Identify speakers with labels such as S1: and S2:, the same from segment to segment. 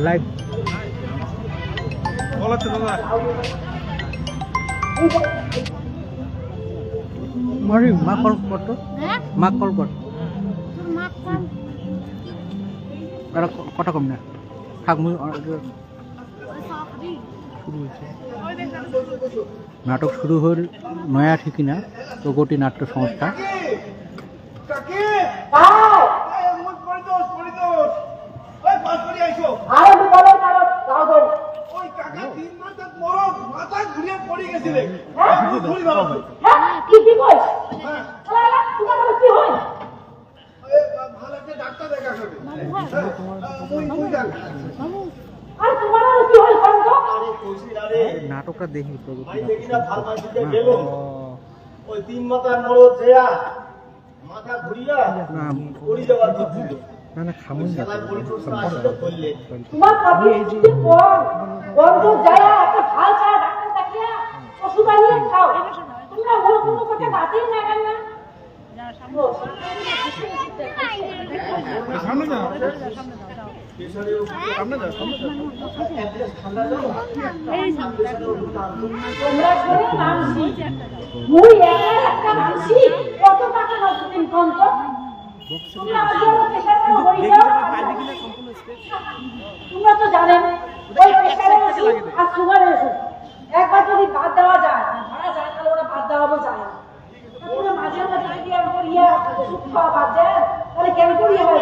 S1: Live
S2: বলাতে দাদা
S1: মরি মা কল করতো মা কল কর আর কটা কম না থাক মুই শুরু হয়েছে নাটক শুরু হল নয়া ঠিকই না প্রগতি নাট্য সংস্থা নাটকটা দেখি
S3: ওই তিন মাথার মরদ যেয়া মাথা ঘুরিয়া পড়ি যাওয়ার দিচ্ছিল
S1: না না খামুন
S4: তোমার কবি এই পর বন্ধ যায় একটা ভাল ছাড়া ডাক্তার দেখিয়া ওষুধ আনিয়ে খাও তোমরা ওর কোনো কথা বাতেই না কেন না
S2: সামনে যাও সামনে যাও
S4: তোমরা শোনো মানসি মুই একটা মানসি কত টাকা নষ্ট দিন কন্ত তোমরা আজকে পেশাটা হই যাও তোমরা তো জানেন ওই পেশারে আর সুগারের ওষুধ একবার যদি বাদ দেওয়া যায় ধরা যায় তাহলে ওরা বাদ দেওয়াবো যায় না তোমরা মাঝে মাঝে যদি আর করিয়া ওষুধ খাওয়া বাদ দেন তাহলে কেন করিয়া হয়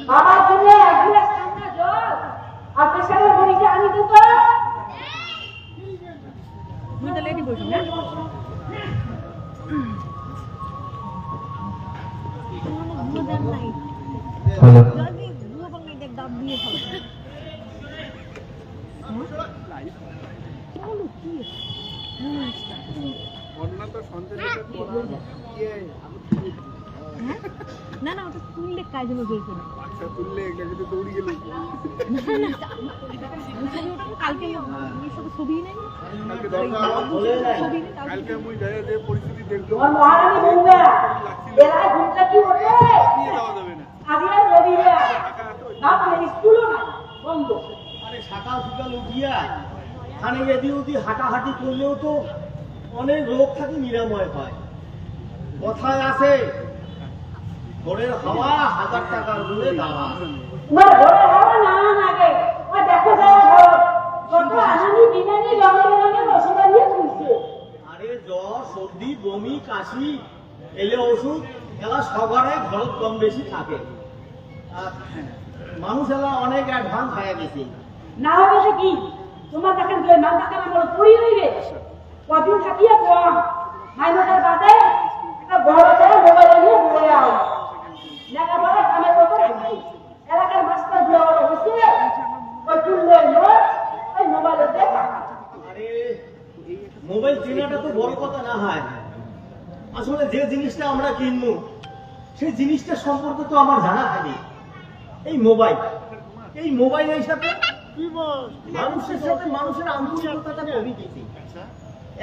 S4: বাবার জন্য এক গ্লাস ঠান্ডা জল আর পেশারের বড়িটা আনি তো
S5: না না ওটা তুললে কাজ হবে বলতো না
S2: আচ্ছা তুললে এটা কিন্তু দৌড়ি গেল
S5: কালকে ছবি নেই
S2: কালকে দরকার কালকে মুই যায় যে পরিস্থিতি দেখব
S4: তোমার মহারানী বলবে এরা ঘুমটা কি ওঠে
S2: নিয়ে যাওয়া যাবে না
S4: আগে আর রবিরা না মানে স্কুলও না বন্ধ
S3: আরে সকাল সকাল উঠিয়া খানে যদি উঠি হাঁটাহাঁটি করলেও তো অনেক রোগ থাকি নিরাময় হয় কথায় আছে ঘরের হাওয়া 1000 টাকার গুণে দাওয়া
S4: তোমার ঘরে হাওয়া না লাগে ওই দেখো যায় ঘর কত আসামি বিমানে রঙে বসে নিয়ে খুঁজছে
S3: আরে জ্বর সর্দি বমি কাশি এলে ওষুধ এলা সবারে ঘর কম বেশি থাকে আর মানুষ এলা অনেক অ্যাডভান্স হয়ে গেছে
S4: না হবে সে কি তোমার দেখেন যে নাম থাকে না বড় পড়ি হইবে কদিন থাকিয়া কম মাইনটার বাদে একটা বড় করে মোবাইল নিয়ে বলে আও লেখাপড়া কামের মতো রাখবি এলাকার মাস্টার বড় হয়েছে ওই চুল্লে ওই মোবাইলে দেখা
S3: আরে মোবাইল কেনাটা তো বড় কথা না হয় আসলে যে জিনিসটা আমরা কিনবো সেই জিনিসটা সম্পর্কে তো আমার জানা থাকে এই মোবাইলের সাথে মানুষের সাথে মানুষের আন্তরিকতাটা কমে গেছে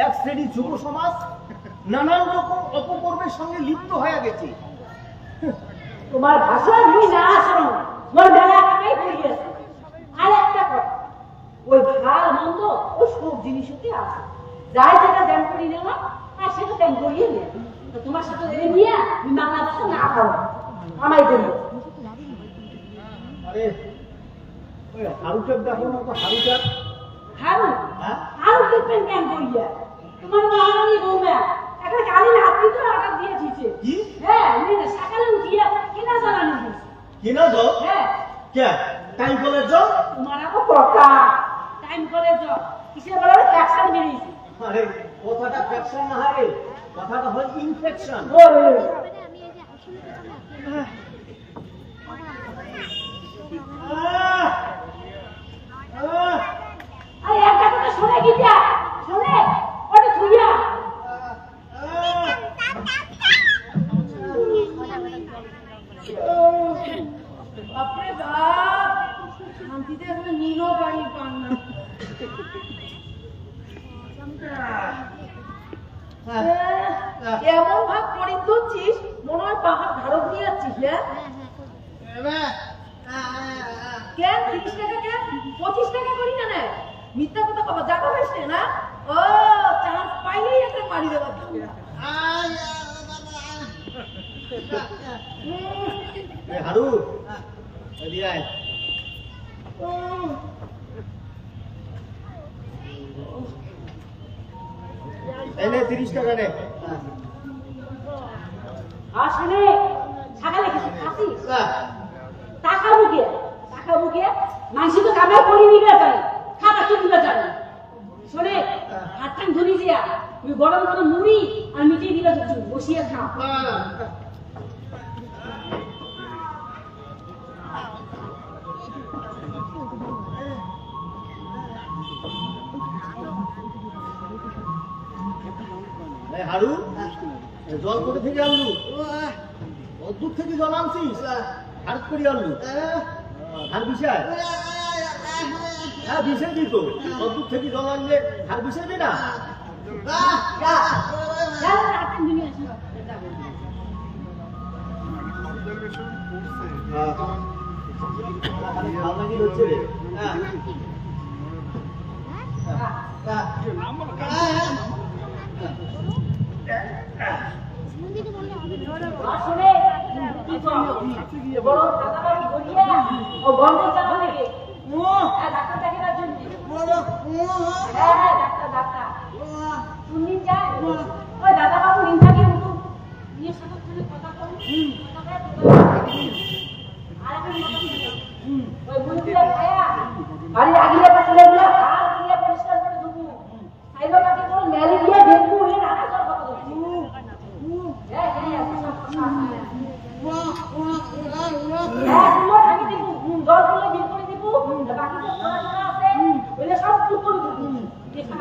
S3: এক শ্রেণী যুব সমাজ নানান রকম অপকর্মের সঙ্গে লিপ্ত হয়ে গেছে
S4: তোমার ভাষা তুমি না শোনো মোর বেলা কামাই করিয়েছে আর একটা কথা ওই ভাল মন্দ ও সব জিনিসই আছে যাই যেটা জ্ঞান করি নেব আর সেটা জ্ঞান করিয়ে নে তো তোমার সাথে এনে নিয়ে তুমি বাংলা ভাষা না খাও আমায় দেব
S3: আরে ওই হারুটার দেখো না তো হারুটার
S4: হারু
S3: হ্যাঁ
S4: হারু দেখবেন জ্ঞান করিয়া তোমার মহারানী বৌমা একটা কালি রাত্রি তো অর্ডার দিয়ে দিয়েছে
S3: কি
S4: হ্যাঁ নিয়ে সকালে উঠিয়া কেনা জানানো দিয়েছে
S3: কিনা যাও
S4: হ্যাঁ
S3: কে টাইম কলেজ যাও
S4: তোমার আবার কথা টাইম করে যাও কিসের বলে অ্যাকশন বেরিয়েছে
S3: আরে কথাটা ফ্যাকশন না হয় কথাটা হয় ইনফেকশন
S4: ওরে শান্তিতে এখানে নীলও পানি পান না। এমন ভাব পরিত হচ্ছিস মনে হয় পাহাড় ধারক নিয়ে যাচ্ছিস। কেন 30 টাকা কেন 25 টাকা করি না না মিথ্যা কথা বাবা জায়গা হয়েছে না। ও চান্স পাইলেই একটা মারি দেওয়ার
S3: হারু এদিকে আয়। এই নে 30 টাকা নে।
S4: আসলে সকালে কিছু খাসিস টাকা মুখে মানুষ তো কামে করি নিবে জানি খাবার কি দিবে জানি। শোনে হাতটা ধুনি দিয়া তুই গরম গরম মুড়ি আর মিটিয়ে দিলে বসিয়ে খা।
S3: হারু জল কোথা থেকে আনলু? দূর থেকে জল আনছিস? হারত করে আনলু? হার বিষয় হ্যাঁ বিষয় দিত। দূর থেকে জল আনলে হার বিষয় দে না। হচ্ছে রে
S4: আসলে কি বড় দাদা বাড়ি গড়িয়া ও বন্ধ চালা থেকে ডাক্তার দেখানোর জন্য হ্যাঁ ডাক্তার শুনদিন যায় ওই দাদা বাবু নিন্দাকে মতো নিয়ে সাথে করে কথা বল আর একটা ওই বুঝিয়া খায়া বাড়ি আগিয়ে পাশে গুলো আর দিয়ে পরিষ্কার করে দেবো সাইবাকে বল ম্যালেরিয়া ডেঙ্গু হয়ে নানা সব কথা বলছি হ্যাঁ হ্যাঁ জল করলে বিল করে দিব বাকি তো পড়াশোনা আছে বলে সব ঠিক করে দিব দেখা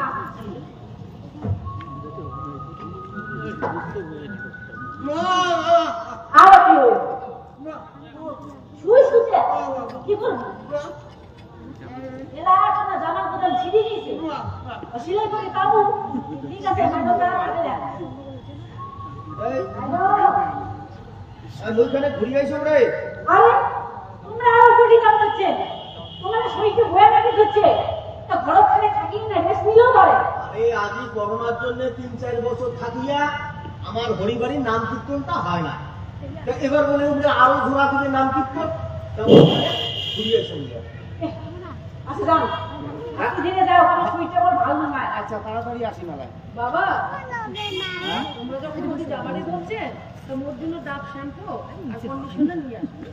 S4: আর কি হলো শুই শুতে কি করব এলা না জামা বদল ছিড়ে গেছে সিলাই করে কাবু ঠিক আছে ভালো করে কাটে দেন
S3: ওইখানে ঘুরে আইসো রে।
S4: আরে তোমরা আরো কোটি কাম করছে তোমার শরীরকে ভয় লাগে হচ্ছে তা ঘর থেকে থাকি না রেস্ট নিলেও পারে।
S3: আরে আদি করোনার জন্য 3-4 বছর থাকিয়া আমার হরিবাড়ির নাম কীর্তনটা হয় না। তো এবার বলে উঠলে আরো ঘোরা দিলে নাম কীর্তন ঘুরিয়ে সঙ্গে
S4: আচ্ছা যাও আজকে দিনে যাও আমার শরীরটা বড় ভালো না।
S3: আচ্ছা তাড়াতাড়ি আসি নালাই
S5: বাবা তোমরা যখন যদি যাবারই বলছে তো মোর জন্য ডাব শ্যাম্পু আর কন্ডিশনার নিয়ে আসবে।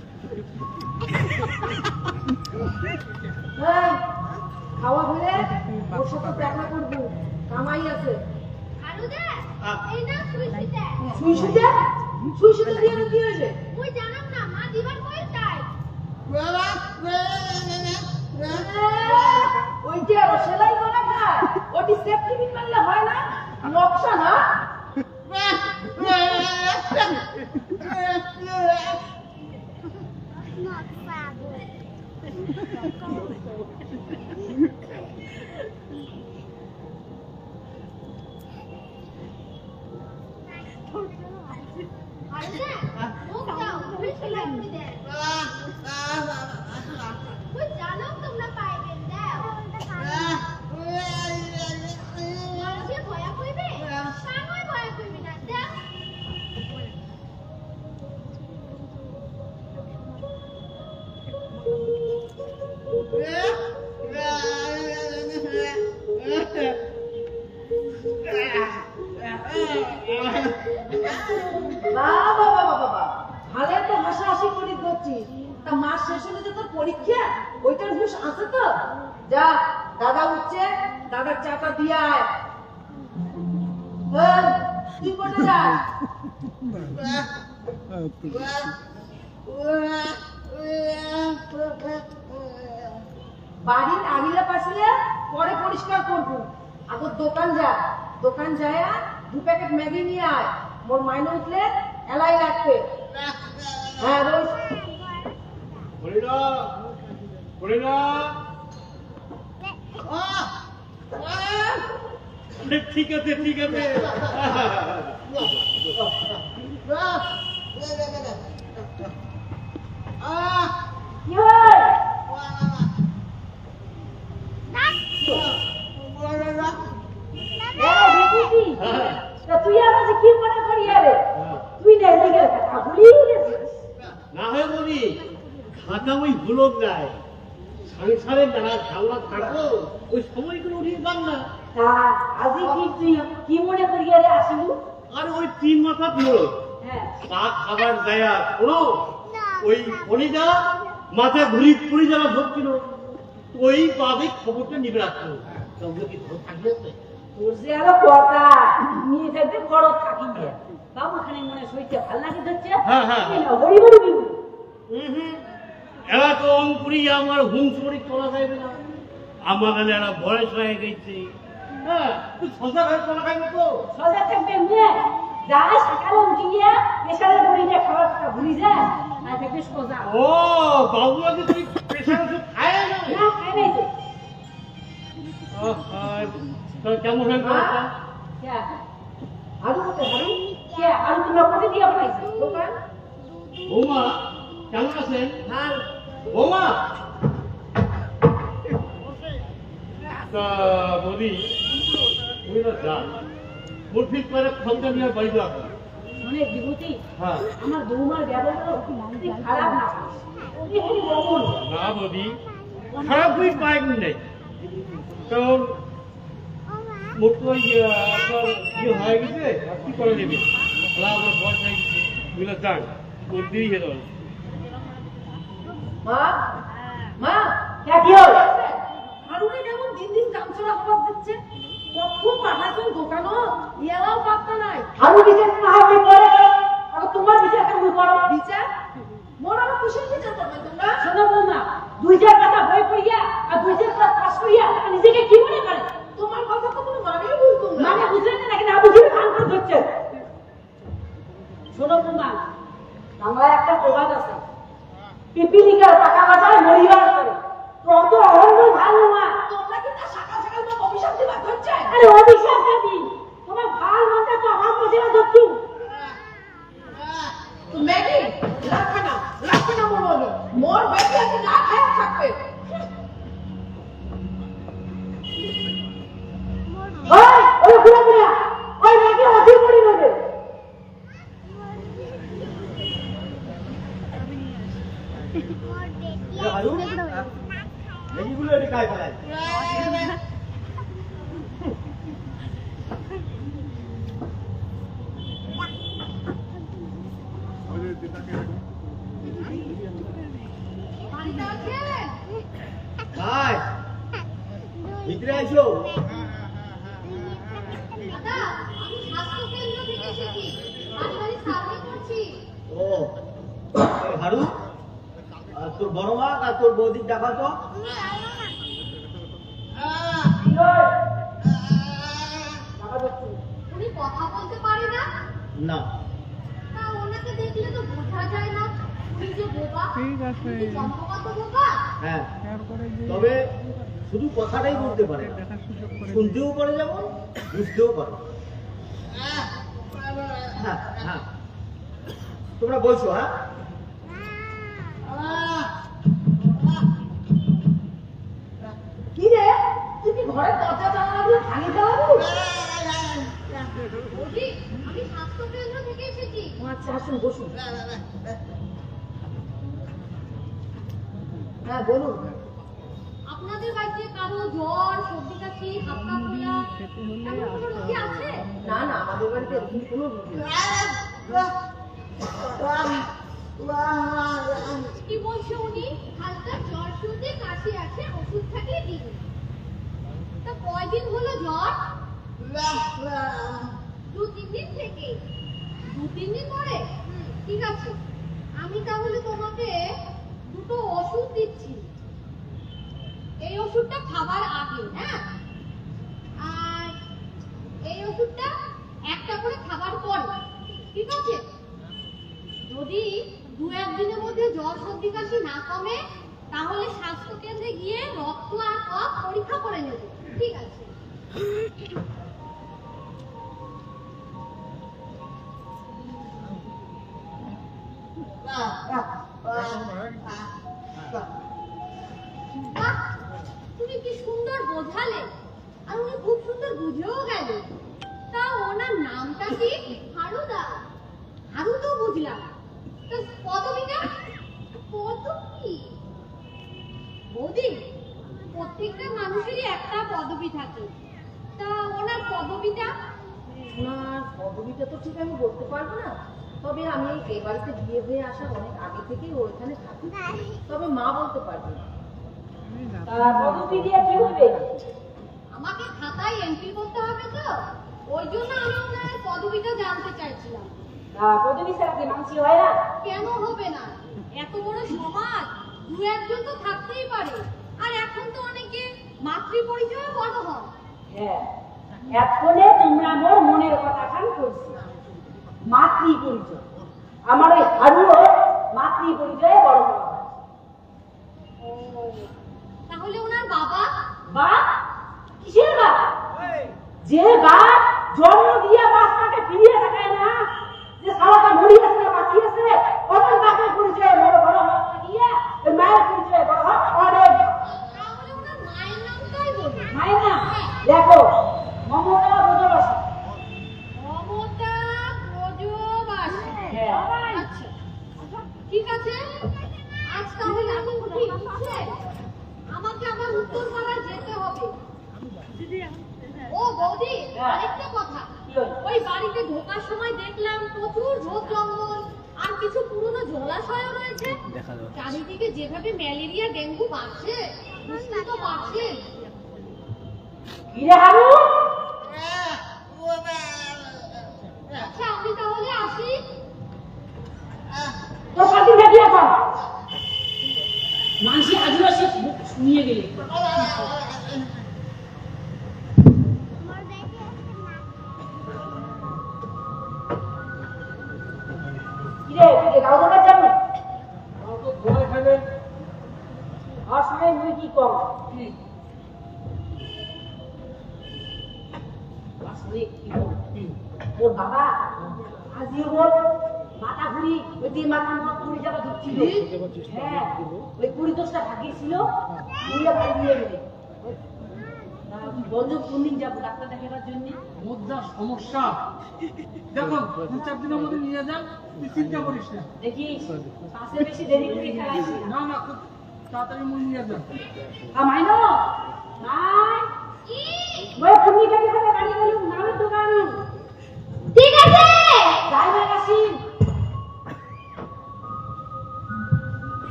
S4: খাওয়া হলে ওর সাথে দেখা করবো কামাই আছে। সুই সুতে দিয়ে কি হয়েছে ওইটা সেলাই করা খায় ওটি সেফটি পিন মারলে হয় না নকশা না। ভালো তো হাসাহাসি করে ধরছিস তা মাস শেষ হলে যে তোর পরীক্ষা ওইটার হুঁশ আছে তো। যা দাদা উঠছে দাদার চাটা দিয়ে আয়। তুই কোথায় যাস? বাড়ির আগিলা পাশে পরে পরিষ্কার করবো। আগে দোকান যায় 2 প্যাকেট ম্যাগি নিয়ে আয়। মোর মাইনে উঠলে এলাই লাগবে। হ্যাঁ রোজ
S3: করে না ঠিক আছে ঠিক আছে
S4: কি হয়? দেখেছি তুই আমার কি মনে করি আরে তুই না এদিকে কথা ভুলিয়ে গেছিস।
S3: না হয় বলি খাতা ওই ভুলক যায় সংসারের দ্বারা ঝামেলা থাকবো ওই সময়গুলো উঠিয়ে পান না
S4: তা আজি কি তুই কি মনে করি আরে আসিলু?
S3: আর ওই 3 মাথা ধরো
S4: হ্যাঁ
S3: তা খাবার দেয়া শোনো ওই ফণিদা মাথা ঘুরি পড়ে যাওয়া ধরছিল ওই বাদে খবরটা নিবে রাখতো তবে কি ধর থাকবে
S4: তোর যে আরো কথা নিয়ে থাকবে বড় থাকি গিয়া বাবু খানে মনে সইতে ভাল লাগে ধরছে
S3: হ্যাঁ, হ্যাঁ।
S4: হরি হরি বিবু
S3: এরা তো অঙ্কুরি আমার হুমসুরি চলা যাবে না আমার এরা বয়স হয়ে গেছে হ্যাঁ তুই সোজা হয়ে চলা খাইবে তো
S4: সজা থাকবে মেয়ে যা সকালে উঠি গিয়া পেশারে বড়ি দিয়ে খাবার খাওয়া ভুলি যায় আর থাকবে সোজা
S3: ও বাবু আগে তুই প্রেশার ওষুধ খায় না
S4: না খাই নাই তো
S3: তো কেমন হয়ে গেল
S4: কে আলু কত আলু কে আলু তুমি কত দিয়া বানাইছো দোকান
S3: বৌমা কেমন আছেন
S4: ভাল
S3: বৌমা তা বলি ওই না যা মোট ঠিক করে ফোনটা নিয়ে বাড়িতে আসো
S4: অনেক বিভূতি
S3: হ্যাঁ
S4: আমার বৌমার ব্যবহার অতি খারাপ না ওকে খালি বলুন
S3: না বলি খারাপ হয়ে পাইনি নেই কারণ মোট তো আপনার ইয়ে হয়ে গেছে আর কি করে নেবে আমার বয়স হয়ে গেছে বুঝলে যান ওর দেরি হয়ে যাবে
S4: মা মা কি হলো
S5: হারুনে কেমন দিন দিন কামছড়া খবর দিচ্ছে কখন পাঠাইছেন দোকানও ইয়ালাও পাত্তা নাই
S4: আলু বিচার না হবে পরে আর তোমার বিচার কেমন করো
S5: বিচার মোর আর কুশল বিচার করবে তোমরা
S4: শোনো বৌমা দুই চার কথা বই পড়িয়া আর দুই চার কথা পাস করিয়া নিজেকে কি মনে করে
S5: তোমার কথা তো কোনো মানেই ভুল তোমরা
S4: মানে বুঝলেন না নাকি না বুঝলে কান করে ধরছে শোনো বৌমা বাংলায় একটা প্রবাদ আছে পিপিলিকার টাকা বাঁচায় মরিবার করে কত অহন্য ভালো মা
S5: তোমরা কি না সকাল সকাল তো অভিশাপ দিবা ধরছে
S4: আরে অভিশাপ নাকি তোমার ভাল মনটা তো আমার বুঝে না ধরছু
S5: তো ম্যাগি রাখবে না মোর বেটি আছে না খায় থাকবে
S4: ওই ওই পুরা পুরা ওই নাকি অধীর পড়ি নেবে
S3: এইগুলো এটি খাই ফেলায় ভাই ভিতরে আইসো
S6: দাদা আমি স্বাস্থ্য কেন্দ্র থেকে এসেছি বাড়ি বাড়ি সার্ভে করছি
S3: ও এই হারু আর তোর বড় মা আর তোর বৌদির ডাকা তো
S6: উনি কথা বলতে পারে না
S3: না
S6: তা ওনাকে দেখলে তো বোঝা যায় না উনি যে বোবা ঠিক আছে জন্মগত বোবা
S3: হ্যাঁ তবে শুধু কথাটাই বলতে পারে না শুনতেও পারে যেমন বুঝতেও পারে হ্যাঁ হ্যাঁ তোমরা বলছো হ্যাঁ
S5: কি রে তুই কি ঘরে দরজা জানালা দিয়ে ভাঙি দেওয়াবো
S6: বৌদি আমি স্বাস্থ্য কেন্দ্র থেকে এসেছি
S5: আচ্ছা আসুন বসুন হ্যাঁ বলুন
S6: আপনাদের বাড়িতে কারো জ্বর সর্দি কাশি হাত পা ফোলা এমন কোনো রোগী আছে
S5: না না আমাদের বাড়িতে এরকম কোনো রুগী নেই
S6: কি বলছে উনি হালকা জ্বর সর্দি কাশি আছে ওষুধ থাকলে দিন তা কয়দিন হলো জ্বর 2-3 দিন থেকে 2-3 দিন ধরে ঠিক আছে আমি তাহলে তোমাকে দুটো ওষুধ দিচ্ছি এই ওষুধটা খাবার আগে হ্যাঁ আর এই ওষুধটা একটা করে খাবার পর ঠিক আছে যদি 2-1 দিনের মধ্যে জ্বর সর্দি কাশি না কমে তাহলে স্বাস্থ্য কেন্দ্রে করে নেব। ঠিক আছে। বাহ, তুমি কি সুন্দর বোঝালে, আর উনি খুব সুন্দর বুঝেও গেল। তা ওনার নামটা কি? হারুদা। হারু তো বুঝলাম, তো পদবীটা? পদবী? বৌদি, প্রত্যেকটা মানুষেরই একটা পদবী থাকে, তা ওনার পদবীটা?
S5: ওনার পদবিটা তো ঠিক আমি বলতে পারবো না, তবে আমি এই বাড়িতে বিয়ে হয়ে আসার অনেক আগে থেকেই ওইখানে থাকি, তবে মা বলতে পারবে না।
S4: পদবী দিয়ে কি হবে?
S6: আমাকে খাতায় এন্ট্রি করতে হবে তো, ওই জন্য আমি ওনার পদবীটা জানতে চাইছিলাম।
S4: পদবী ছাড়া কি মানসি হয় না?
S6: কেন হবে না? এত বড় সমাজ, দু একজন তো থাকতেই পারে। আর এখন তো অনেকে মাতৃ পরিচয় বড় হয়।
S4: হ্যাঁ, এতক্ষণে তোমরা মোর মনের কথা খান করছি। মাতৃ পরিচয়, আমার ওই হারুও মাতৃ পরিচয়ে বড় হওয়া।
S6: ও, তাহলে ওনার বাবা?
S4: বাপ? কিসের বাপ? যে বাপ জন্ম দিয়ে বাচ্চাকে ফিরিয়ে দেখায় না, যে সারাটা মরিয়েছে না বাঁচিয়েছে, অত বাপের পরিচয়ে বড় বড় হওয়া গিয়ে ওই মায়ের পরিচয়ে বড় হওয়া অনেক।
S6: তাহলে ওনার মায়ের নামটাই বলুন।
S4: মায়ের নাম দেখো, মমতা ব্রজবাসী।
S6: মমতা ব্রজবাসী।
S4: হ্যাঁ।
S6: আচ্ছা, ঠিক আছে। আজ তাহলে আমি ঠিক আছে, আমাকে আবার উত্তরপাড়া যেতে হবে। ও বৌদি, আরেকটা কথা, ওই বাড়িতে ঢোকার সময় দেখলাম প্রচুর ঝোপ জঙ্গল আর কিছু পুরনো জলাশয়ও রয়েছে। চারিদিকে যেভাবে ম্যালেরিয়া ডেঙ্গু বাড়ছে, বুঝতে তো পারছেন।
S4: কিরে হারু,
S6: আচ্ছা, আমি তাহলে আসি।
S4: তোর সাথে দেখি এখন মানসি আদিবাসী শুনিয়ে গেলে। কিরে গাও দোকান যাবো? আসলে মুই কি কম, আসলে কি কম, ওর বাবা আজি ওর মাথা ঘুরি, ওই দিয়ে মাথা ঘুরি যাবা ধরছিল। হ্যাঁ, ওই 20-10টা ভাগিয়েছিল, ঘুরিয়ে বাড়ি দিয়ে গেলে। বন্ধু কোন দিন যাবো ডাক্তার দেখাবার জন্য?
S2: মুদ্রা সমস্যা, দেখো 2-4 দিনের মধ্যে নিয়ে যান, তুই চিন্তা করিস না।
S4: দেখিস পাশে বেশি দেরি করে খেলাইছি না।
S2: না না, খুব তাড়াতাড়ি নিয়ে যান।
S4: মাইনো নাই ওই পুন্নি কাকে কাছে গাড়ি গেলুম নামের দোকান।
S6: ঠিক আছে।
S4: যাই না কাশিম।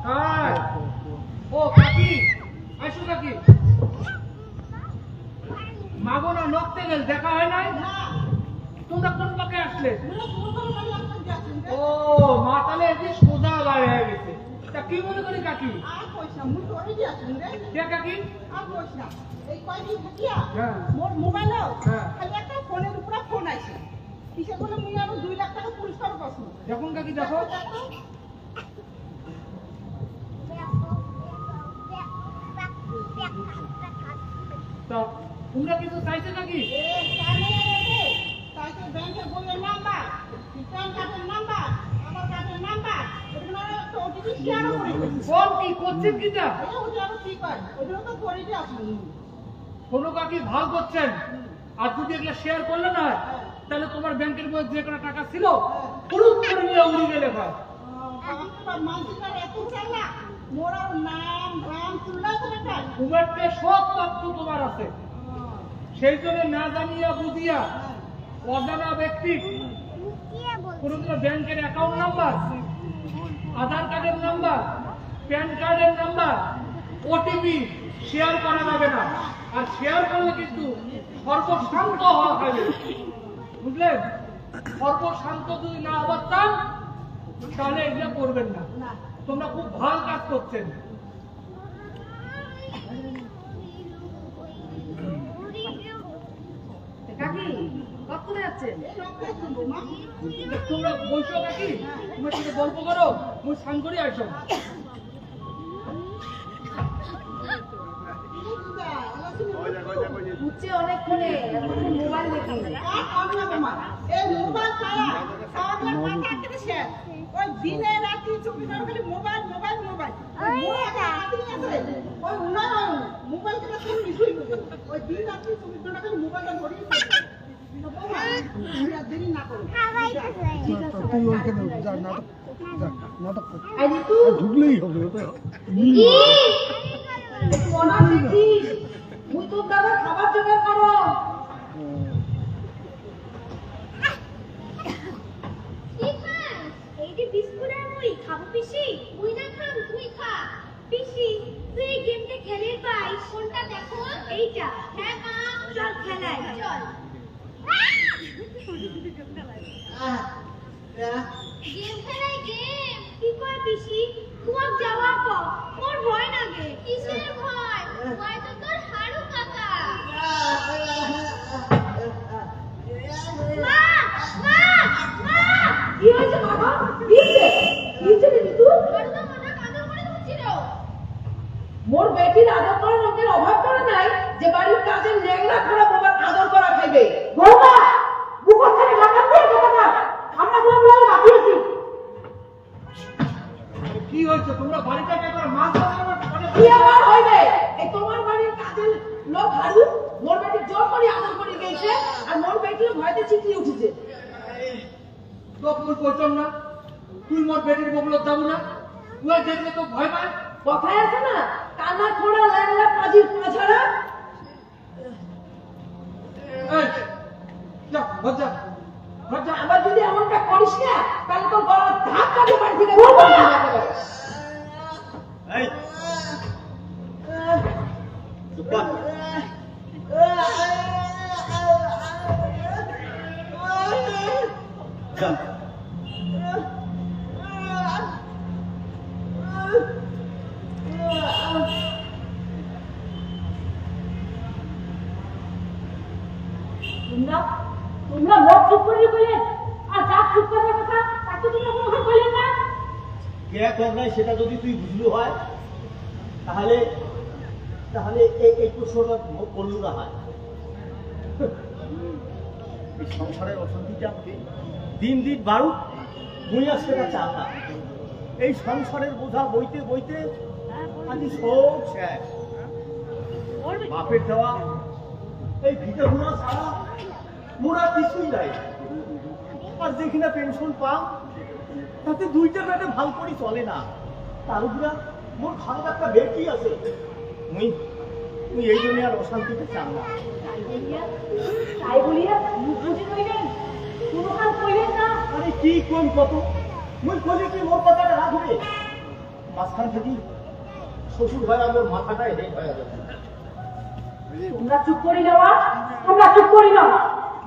S2: হ্যাঁ, ও কাকি, আসো কাকি। মাগো না নকতে গেল, দেখা হয় নাই? তোমরা কোন পাকে আসলে? ও মা, তাহলে এদিকে সোজা বাইরে হয়ে গেছে। তা কি মনে করি কাকি? কে কাকি? হ্যাঁ।
S7: মোর মোবাইলও
S2: হ্যাঁ।
S7: খালি একটা ফোনের উপরে ফোন আইছে, কিসে বলে মুই আরো 2 লাখ টাকা পুরস্কার পাবো।
S2: দেখুন কাকি, দেখো। তা তোমরা কিছু চাইছে নাকি?
S7: তাই তো ব্যাংকের বইয়ের নাম্বার, প্যান কার্ডের নাম্বার, আমার কার্ডের নাম্বার, এগুলো তো ওটিপি শেয়ার করে দিই।
S2: ফোন কি করছেন কিটা?
S7: ওটা আরো কি করে, ওগুলো তো করে দিয়ে আসুন।
S2: কোনো কাকি ভাল করছেন, আর যদি এগুলো শেয়ার করলে না, তাহলে তোমার ব্যাংকের মধ্যে যে কোনো টাকা ছিল পুরো করে নিয়ে উড়ে গেলে ভাই।
S7: মানুষের এত চালা, মোর আর নাম গ্রাম তুললাই তো একটা।
S2: তোমারতে সব তথ্য তোমার আছে, সেই জন্য না জানিয়া বুঝিয়া অজানা ব্যক্তি কোনোদিন ব্যাংকের অ্যাকাউন্ট নাম্বার, আধার কার্ডের নাম্বার, প্যান কার্ডের নাম্বার, ওটিপি শেয়ার করা যাবে না। আর শেয়ার করলে কিন্তু সর্বশান্ত হওয়া হবে, বুঝলেন? সর্বশান্ত যদি না অবস্থান, তাহলে এগুলো করবেন না। তোমরা খুব ভালো কাজ করছেন।
S5: কাকি কত করে যাচ্ছে।
S2: তোমরা বলছো নাকি তোমার সাথে গল্প করো মুই স্নান করি আসো।
S5: উঠছে অনেকক্ষণে, এতক্ষণ মোবাইল দেখি।
S7: এই মোবাইল ছাড়া সারাদিন মাথা থেকে শেষ। ওই দিনে রাতে চুপি করে খালি মোবাইল মোবাইল মোবাইল। ওই উনার মোবাইল থেকে তুমি মিশুই ওই দিন রাতে চুপি করে খালি মোবাইলটা ধরেই দেরি না করো।
S5: এই ঋতু,
S3: ঢুকলেই হবে ওটা।
S5: একটু অনার দেখিস। মুই তোর দাদা খাবার জোগাড় করো।
S6: কি খাস? এই যে বিস্কুট আর মুড়ি খাবো পিসি? মুই না খাম তুই খা। পিসি তুই এই গেমটা খেলে পাইস? কোনটা দেখো? এইটা। হ্যাঁ মা, চল খেলাই চল। গেম খেলাই গেম। কি কয় পিসি? তোমাক যাওয়ার পর মোর ভয় লাগে। কিসের ভয়? ভয় তো তোর হাড়ু কাকা। মা মা মা,
S5: কি হয়েছে বাবা? কি হয়েছে? কি হয়েছে রে ঋতু?
S6: হাড়ু তো মনে কাঁদর করে ধরছিল।
S5: মোর বেটির আদর করার লোকের অভাব করে নাই যে বাড়ির কাজের নেগলা ঘোড়া বাবার আদর করা খাইবে। বৌমা, বুকর থেকে লাগাম দিয়ে কথা কর। আমরা বলবো বাপিয়েছি।
S2: কি হয়েছে? তোমরা বাড়িটাকে একবার মাছ
S5: কি আবার হইবে? এই তোমার বাড়ির কাজের লোক হারু মোর বেটির জোর করে আদর করে গেছে আর মোর বেটির ভয়তে চিৎলি উঠেছে।
S2: তোকে মুই কইতাম না তুই মোর বেটির বগলত যাবো না? তুই দেখলে তো ভয় পায়।
S5: কথায় আছে না, কানা খোড়া লাগলা পাজির পাছাড়া।
S2: এই যা ঘর যা ঘর যা।
S5: আবার যদি এমনটা করিস না তাহলে তো গলা ধাক্কা দিয়ে বাড়ি থেকে বের করে দিবো একেবারে।
S3: এই চুপ কর। যা।
S4: তোমরা মুখ চুপ করে কইলেন আর যা চুপ করার কথা তাকে তোমরা কোনো কইলেন না।
S3: কে করলাই সেটা যদি তুই বুঝলু হয় তাহলে তাহলে এই প্রশ্নটা করলু না হয়। এই সংসারের অশান্তিটা দিন দিন বাড়ুক, মুই আর সেটা চাল না। এই সংসারের বোঝা বইতে বইতে আজ সব শেষ। বাপের দেওয়া এই ভিটে গুণা ছাড়া মোরা কিছুই নাই। আর দেখি না পেনশন পাম তাতে দুইটা পেটে ভাল করে চলে না। তার উপরে মোর ভালো একটা বেটি আছে। মুই এই জন্য আর অশান্তিতে চান না।
S4: তাই বলিয়া মুখ বুঝে কইলেন কোনো কাজ কইলেন না।
S3: আরে কি কোন কত মুই কইলে কি মোর কথাটা রাখবে? মাঝখান থেকে শ্বশুর ভাই আমার মাথাটা হেড হয়ে যাবে।
S4: তোমরা চুপ করি যাওয়া, তোমরা চুপ করি না।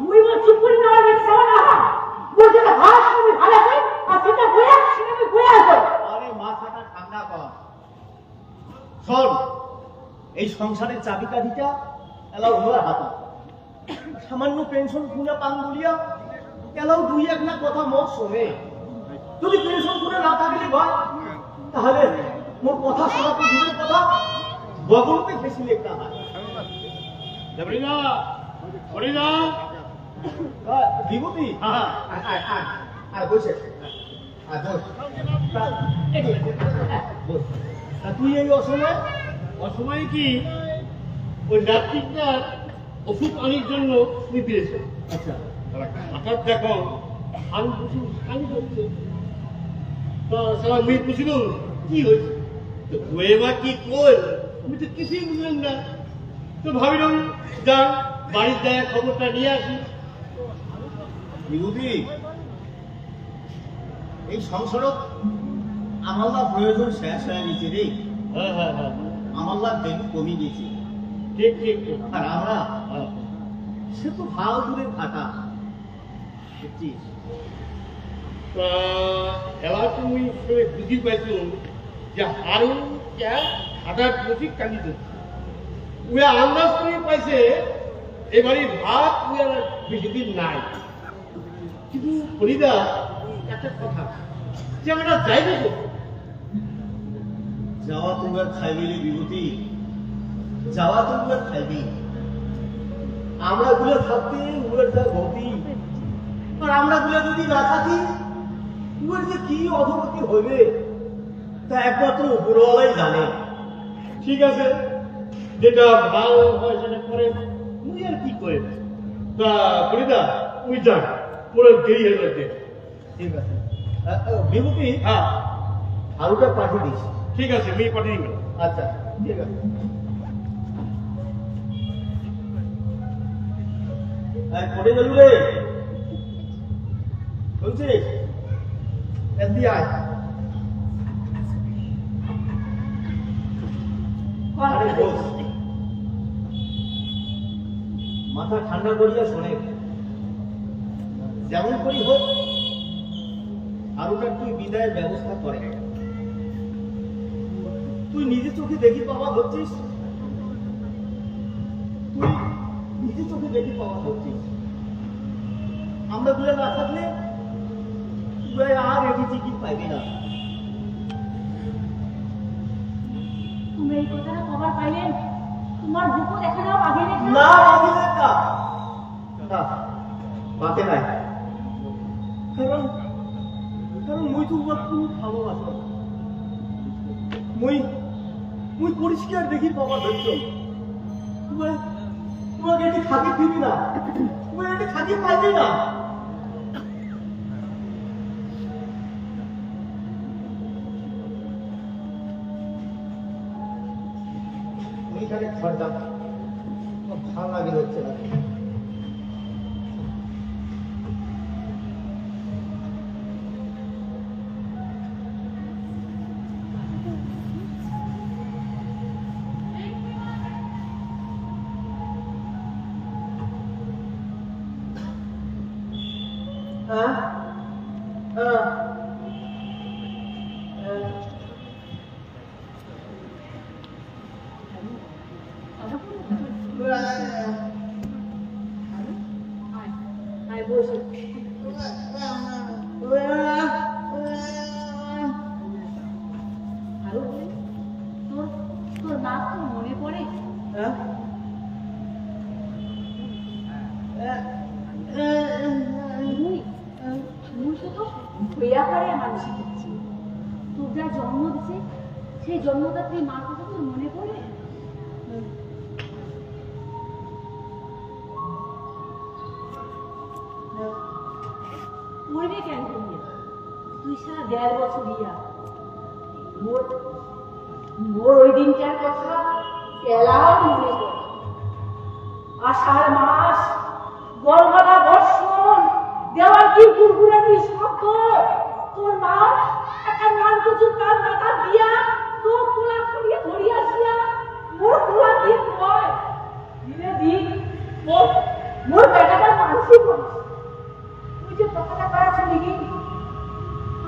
S4: মুই বল চুপ করি না আর সারা না। বলতে না ভাষ তুমি ভালো কই আর সেটা বইয়া সেটা আমি বইয়া আসো।
S3: আরে মাথাটা ঠান্ডা কর। শোন, এই সংসারের চাবিকাঠিটা এলাও ওর হাতে। সামান্য পেনশন খুঁজে পান বলিয়া এলাও দুই এক না কথা মোর শোনে। যদি পেনশন খুঁজে না থাকলে ভাই তাহলে মোর কথা শোনা তো দূরের কথা, বগলতে বেশি লেখা হয়। বিভূতি বসে তুই এই অসময়
S8: অসময়ে কি ওই ডাক্তারটা ওষুধ আনার জন্য তুমি দিয়েছে।
S3: আচ্ছা
S8: হঠাৎ দেখো আমি বুঝি খালি করছে সারা মেয়ে বুঝিল কি হয়েছে তো বয়ে মা কি কই আমি তো কিছুই বুঝলাম না। তো ভাবিলাম যান বাড়ির দেয়া খবরটা নিয়ে আসি।
S3: বিভূতি এই সংসারত আমাল্লা প্রয়োজন শেষ হয়ে গেছে রে।
S8: হ্যাঁ হ্যাঁ হ্যাঁ
S3: আমাল্লা ভ্যালু কমে গেছে।
S8: ঠিক ঠিক ঠিক।
S3: আর আমরা
S8: হ্যাঁ।
S3: সে তো ভালো দূরে ফাটা বুঝছিস।
S8: তা এলা তুমি বুঝি পাইছো যে আরো খাটার প্রতি কান্দি ওই আন্দাজ করে পাইছে এবারে ভাত তুই আর বেশি দিন নাই। কিন্তু ফরিদা একটা কথা, যে আমরা যাইবে তো
S3: যাওয়া তোমরা খাইবি রে বিভূতি, যাওয়া তোমরা খাইবি। আমরা গুলো থাকতে উয়ের যা গতি, আর আমরা গুলো যদি না থাকি উয়ের যে কি অধগতি হইবে তা একমাত্র উপরওয়ালাই জানে।
S8: ঠিক আছে, যেটা ভালো হয় সেটা করে, তুই আর কি করে। তা ফরিদা তুই যান, পুরো দেরি হয়ে যাচ্ছে।
S3: ঠিক আছে বিভূতি,
S8: হ্যাঁ
S3: আলুটা পাঠিয়ে দিস।
S8: ঠিক আছে, মেয়ে পাঠিয়ে দিবেন।
S3: আচ্ছা ঠিক আছে। কোটে গেলু রে, শুনছিস? এদি আয়। আরে বস, মাথা ঠান্ডা করিয়া শোনে, যেমন করি হোক আরোটার তুই বিদায়ের ব্যবস্থা করে। তুই নিজে চোখে দেখি পাওয়া হচ্ছিস, তুই নিজে চোখে দেখি পাওয়া হচ্ছিস। আমরা গুলো না থাকলে তুই আর এটি টিকিট পাইবি না।
S4: তুমি এই কথাটা কবার পাইলেন? তোমার বুকও দেখা দাও আগে
S3: না আমি না বাতে নাই, কারণ কারণ মুই তো খুব ভালোবাসো। মুই পরিষ্কার দেখি পাওয়া ধরছ, তোমাকে এটি খাতি দিবি না, তুমি এটি খাতি পাইবি না। ওইখানে খরচা ভালো লাগে হচ্ছে না।
S4: তোর নাক তো মনে পড়ে? তোর যা জন্ম দিছে সেই জন্মদাত্রী মার কথা তোর মনে পড়ে? পড়বে কেন? তুই সারা 1.5 বছর দিয়া মোর ওই দিনটার কথা এলাও মনে পড়ে। আষাঢ় মাস, গরমালা বর্ষণ, দেওয়াল কি গুড়গুড়ানি শব্দ, তোর মা একটা নাল প্রচুর কাল মাথা দিয়া তোর কোলা করিয়ে ধরিয়াছিয়া মোর কোলা দিয়ে কয়, দিনে দিন মোর বেটাটা মানসিক হচ্ছে। তুই যে কথাটা করা শুনি কি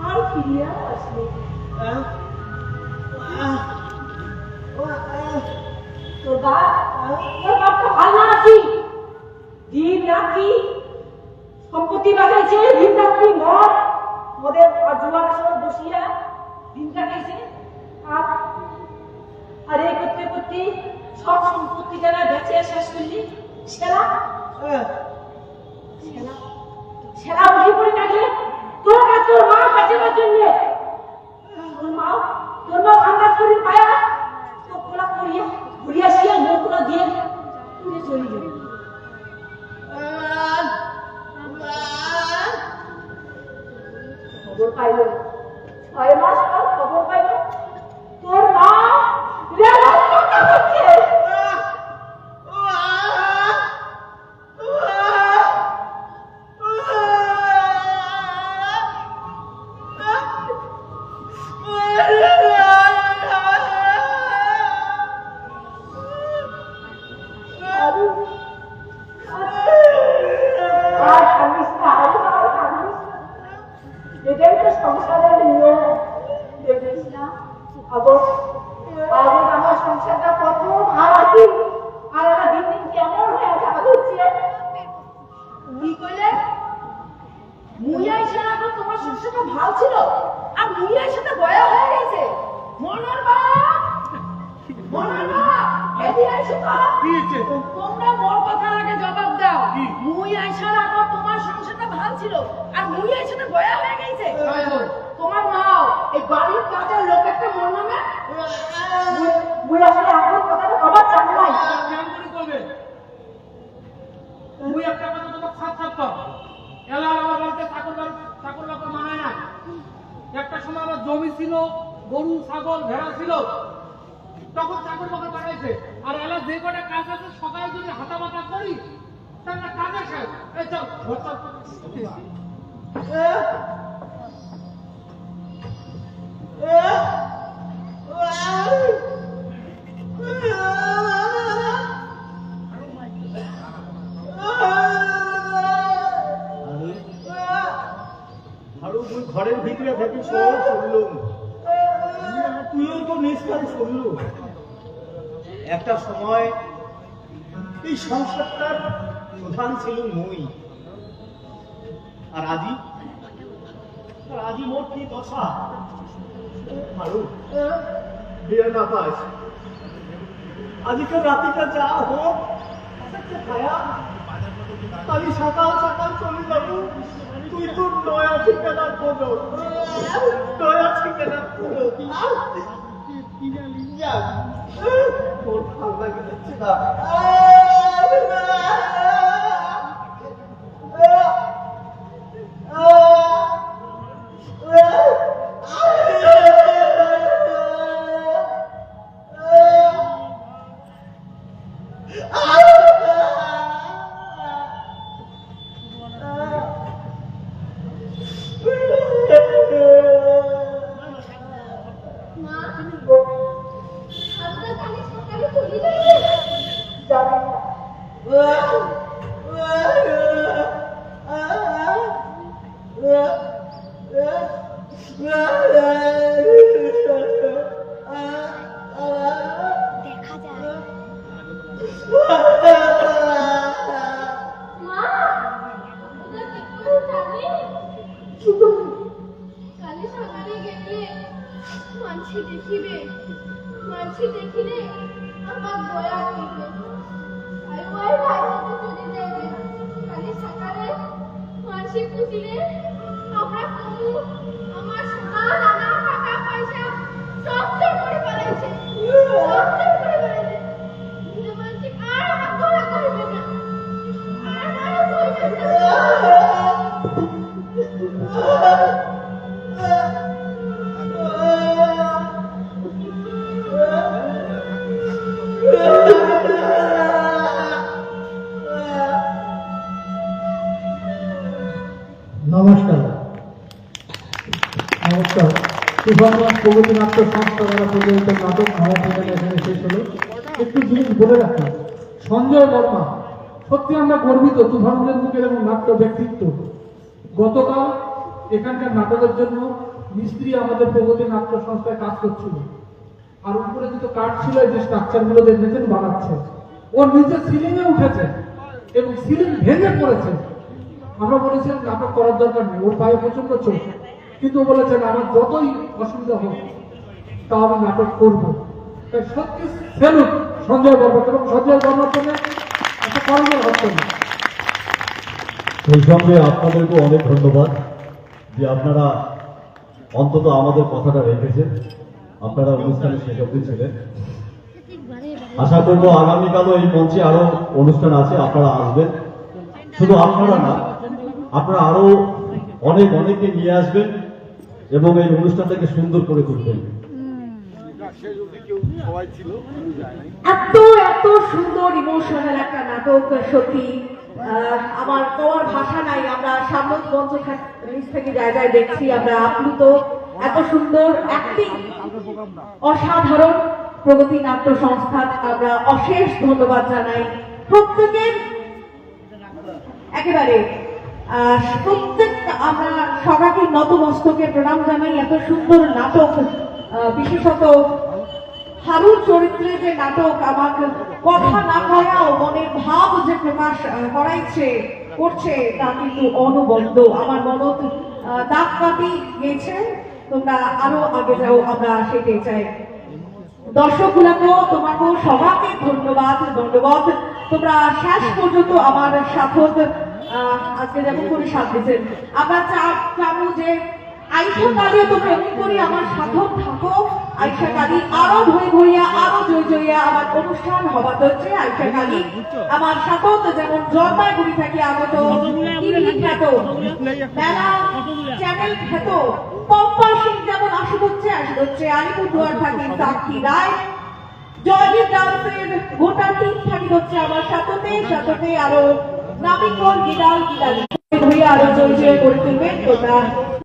S4: আর ফিরিয়া আসলে তোর বাপ তো ভালো আছি। দিন রাত্রি সম্পত্তি বাজাইছে, দিন রাত্রি মদের জোয়ার আসরে বসিয়া দিন কাটাইছে। আর এই করতে করতে সব সম্পত্তি যারা বেঁচে শেষ করলি সেরা সেরা উঠে পড়ে থাকলে তোর আর তোর মা বাঁচাবার জন্য তোর মা আন্দাজ করে পায়া তো কোলা করিয়া ঘুরিয়া শিয়া মুখগুলো দিয়ে তুলে চলে যাবে। খবর পাইল 6 মাস পর খবর পাইল তোর মা রেলের কথা হচ্ছে। এটাই তো সংসারের নিয়ম। দেখিস না আমার সংসারটা কত ভালো আছে, আর দিন দিন কেমন হয়ে যাওয়া হচ্ছে।
S5: কি কইলে মুইয়াই সারা তোমার সংসারটা ভালো ছিল আর মুইয়াই সাথে বয়া হয়ে গেছে মনার মা এদি আইছো তো
S2: কি হয়েছে?
S5: তোমরা মোর কথার আগে জবাব দাও মুই আইসার আগে তোমার সংসারটা ভালো ছিল আর মুই আইসাতে বয়া হয়ে গেছে তোমার মাও এই বাড়ির কাজের লোক একটা মোর নামে
S4: মুই আসলে আমার কথাটা আবার জানি নাই।
S2: কেন করে করবে? মুই একটা কথা তোমাকে সাথ থাকতাম এলা আমার বাড়িতে চাকর বাকর মানায় না। একটা সময় আমার জমি ছিল, গরু ছাগল ভেড়া ছিল, তখন চাকর বাকর বানাইছে। আর এলা যে কটা কাজ আছে সকালে যদি হাতা বাতা করি তাহলে কাজে শেষ। এই চল ঘর চল।
S3: ঘরের ভিতরে থেকে সব শুনলুম, তুইও তো নিষ্কাল শুনলু। একটা সময় এই সংসারটার প্রধান ছিল মুই, আর আজি মোট কি দশা। ভালো বিয়ে না পাস আজকে রাতিটা যা হোক খায়া কালি সকাল সকাল চলে যাবো। তুই তো নয়া ঠিকানা খোঁজো, নয়া ঠিকানা খোঁজো। তোর ভালো লাগে যাচ্ছে না।
S6: মা আমরা কালি সকালে চলে যাই। দেখা যায় মা ওদের কি করে জানি কালি সকালে গেলে মানছি দেখিলে আমার দয়া হইবে। আর ওই ভাইকে যদি যাইবে কালি সকালে মানছি পুষিলে আমরা কমু আমার সোনা দানা টাকা পয়সা সব চোর করে পালাইছে, সব চোর করে পালাইছে। মানছি আর আমার দয়া করিবে না, আর দয়া করিবে না।
S2: নমস্কার। তুফানগঞ্জ প্রগতি নাট্য সংস্থা দ্বারা পরিচালিত নাটক আমার ঠিকানা এখানে শেষ হলো। একটু জিনিস বলে রাখলাম, সঞ্জয় বর্মা সত্যি আমরা গর্বিত তুফানগঞ্জের মুখের এবং নাট্য ব্যক্তিত্ব। গতকাল এখানকার নাটকের জন্য মিস্ত্রি আমাদের প্রগতি নাট্য সংস্থায় কাজ করছিল, আর উপরে দুটো কাঠ ছিল যে স্ট্রাকচার গুলো দেখেছেন বানাচ্ছে, ওর নিচে সিলিং এ উঠেছে এবং সিলিং ভেঙে পড়েছে। আমরা বলেছিলাম নাটক করার দরকার নেই, ওর পায়ে প্রচন্ড চোখ, কিন্তু ও বলেছেন আমার যতই অসুবিধা হোক তাও আমি নাটক করবো। তাই সত্যি সেলুট সঞ্জয় বর্মা এবং সঞ্জয় বর্মার জন্য একটা করণীয় হচ্ছে না।
S9: সেই সঙ্গে আপনাদেরকে অনেক ধন্যবাদ যে আপনারা অন্তত আমাদের কথাটা রেখেছেন, আপনারা অনুষ্ঠানে শেষ অবধি ছিলেন। আশা করবো আগামীকালও এই মঞ্চে আরো অনুষ্ঠান আছে, আপনারা আসবেন। শুধু আপনারা না, আপনারা আরো অনেকে নিয়ে আসবেন এবং এই অনুষ্ঠানটাকে সুন্দর করে তুলবেন।
S4: এত সুন্দর ইমোশনাল একটা নাটক, সত্যি আমার তোমার ভাষা নাই। আমরা সামনে মঞ্চ থেকে জায়গায় দেখছি, আমরা আপ্লুত, এত সুন্দর অ্যাক্টিং, অসাধারণ। প্রগতি নাট্য সংস্থা আমরা অশেষ ধন্যবাদ জানাই প্রত্যেকের, একেবারে প্রত্যেক আমরা সবাইকে নতমস্তকে প্রণাম জানাই। এত সুন্দর নাটক, বিশেষত হারুর চরিত্রে যে নাটক, আমাকে কথা না করাও মনের ভাব যে প্রকাশ করাইছে,
S5: করছে তা কিন্তু অনবদ্য। আমার মনত দাগ কাটি গেছে, তোমরা আরো আগে যাও, আমরা সেটাই চাই। দর্শকগুলাকেও তোমাকেও সবাইকে ধন্যবাদ দণ্ডবাদ, তোমরা শেষ পর্যন্ত আমার সাথত আজকে যেমন করে সাথ দিচ্ছেন। আমরা চাবো যে আইসা কালী তোমরা এমনি করে আমার সাথত থাকো। আইসা কালী আরো ধরে ধরিয়া আরো জয় জয়িয়া আমার অনুষ্ঠান হবার হচ্ছে। আইসা কালী আমার সাথত যেমন জলপাইগুড়ি থেকে আগত টিভি খ্যাত, মেলা চ্যানেল খ্যাত পম্পা সিং যেমন আসতে হচ্ছে আলিপুরদুয়ার থাকি সাক্ষী রায়, জয়দীপ ডান্সের গোটা টিম থাকি হচ্ছে আমার সাথে আরো নামিকর গিদাল গিদালি আরো জয় জয় করে তুলবেন তোমরা।